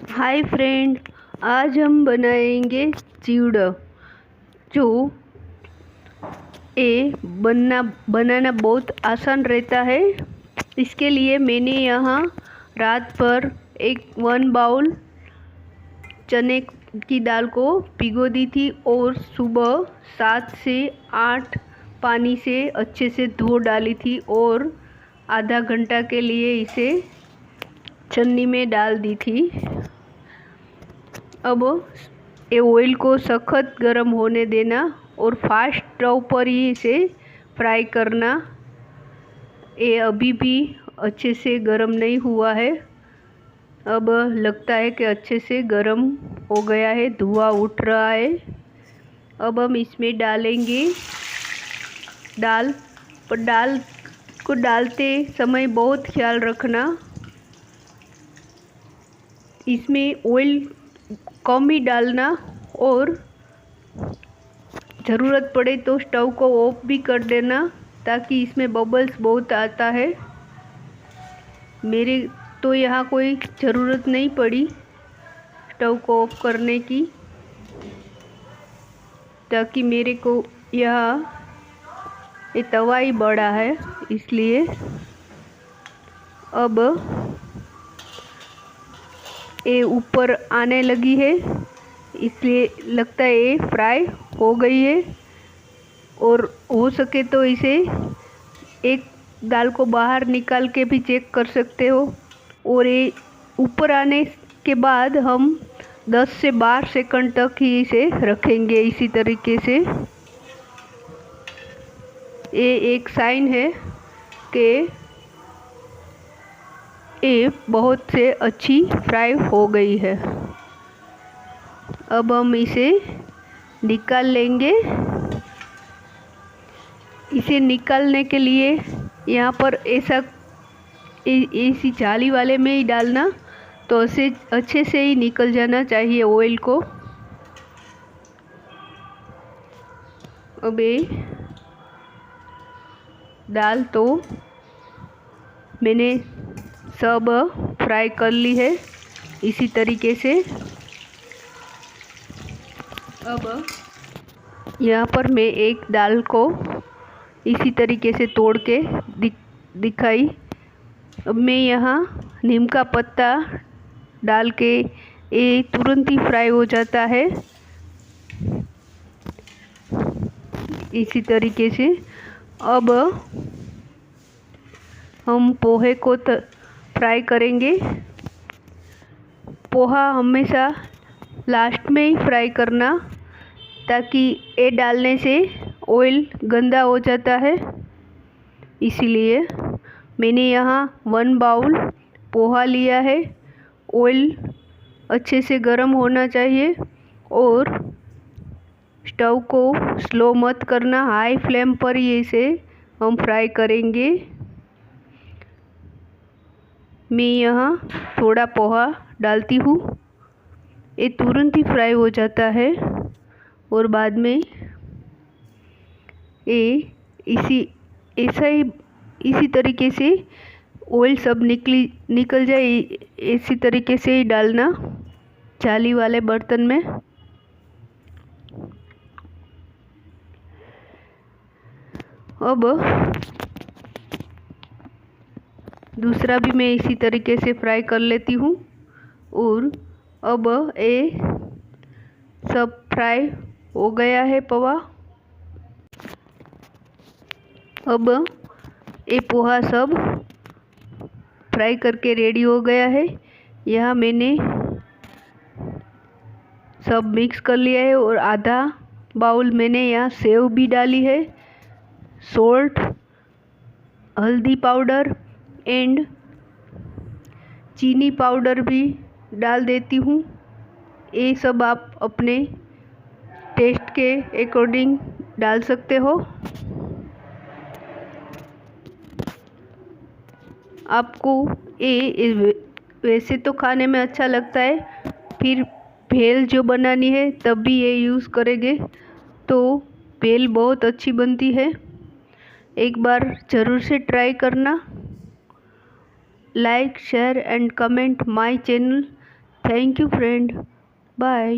Hi friend, आज हम बनाएंगे चिवड़ा जो बनाना बहुत आसान रहता है। इसके लिए मैंने यहाँ रात भर 1 बाउल चने की दाल को भिगो दी थी और सुबह 7 से 8 पानी से अच्छे से धो डाली थी और आधा घंटा के लिए इसे छन्नी में डाल दी थी। अब ये ऑयल को सख्त गर्म होने देना और फास्ट स्टोव पर ही इसे फ्राई करना। ये अभी भी अच्छे से गर्म नहीं हुआ है। अब लगता है कि अच्छे से गर्म हो गया है, धुआं उठ रहा है। अब हम इसमें डालेंगे दाल। पर दाल को डालते समय बहुत ख्याल रखना, इसमें ऑयल कम ही डालना और ज़रूरत पड़े तो स्टोव को ऑफ भी कर देना ताकि इसमें बबल्स बहुत आता है। मेरे तो यहाँ कोई ज़रूरत नहीं पड़ी स्टोव को ऑफ करने की, ताकि मेरे को यहाँ ये तवा ही बड़ा है इसलिए। अब ये ऊपर आने लगी है इसलिए लगता है ये फ्राई हो गई है। और हो सके तो इसे एक दाल को बाहर निकाल के भी चेक कर सकते हो। और ये ऊपर आने के बाद हम 10 से 12 सेकंड तक ही इसे रखेंगे इसी तरीके से। ये एक साइन है कि ये बहुत से अच्छी फ्राई हो गई है। अब हम इसे निकाल लेंगे। इसे निकालने के लिए यहाँ पर ऐसी जाली वाले में ही डालना, तो इसे अच्छे से ही निकल जाना चाहिए ऑयल को। अब ये दाल तो मैंने सब फ्राई कर ली है इसी तरीके से। अब यहाँ पर मैं एक दाल को इसी तरीके से तोड़ के दिखाई। अब मैं यहाँ नीम का पत्ता डाल के ये तुरंत ही फ्राई हो जाता है इसी तरीके से। अब हम पोहे को फ्राई करेंगे। पोहा हमेशा लास्ट में ही फ्राई करना, ताकि ये डालने से ऑयल गंदा हो जाता है। इसीलिए मैंने यहाँ 1 बाउल पोहा लिया है। ऑयल अच्छे से गर्म होना चाहिए और स्टोव को स्लो मत करना, हाई फ्लेम पर ही इसे हम फ्राई करेंगे। मैं यहाँ थोड़ा पोहा डालती हूँ, ये तुरंत ही फ्राई हो जाता है। और बाद में ये इसी तरीके से ऑयल सब निकल जाए, इसी तरीके से ही डालना जाली वाले बर्तन में। अब दूसरा भी मैं इसी तरीके से फ्राई कर लेती हूँ। और अब ये सब फ्राई हो गया है पोहा। अब ये पोहा सब फ्राई करके रेडी हो गया है। यहाँ मैंने सब मिक्स कर लिया है और आधा बाउल मैंने यहाँ सेव भी डाली है। सॉल्ट, हल्दी पाउडर एंड चीनी पाउडर भी डाल देती हूँ। ये सब आप अपने टेस्ट के अकॉर्डिंग डाल सकते हो। आपको ये वैसे तो खाने में अच्छा लगता है, फिर भेल जो बनानी है तब भी ये यूज़ करेंगे तो भेल बहुत अच्छी बनती है। एक बार ज़रूर से ट्राई करना। Like, share and comment my channel. Thank you friend, bye.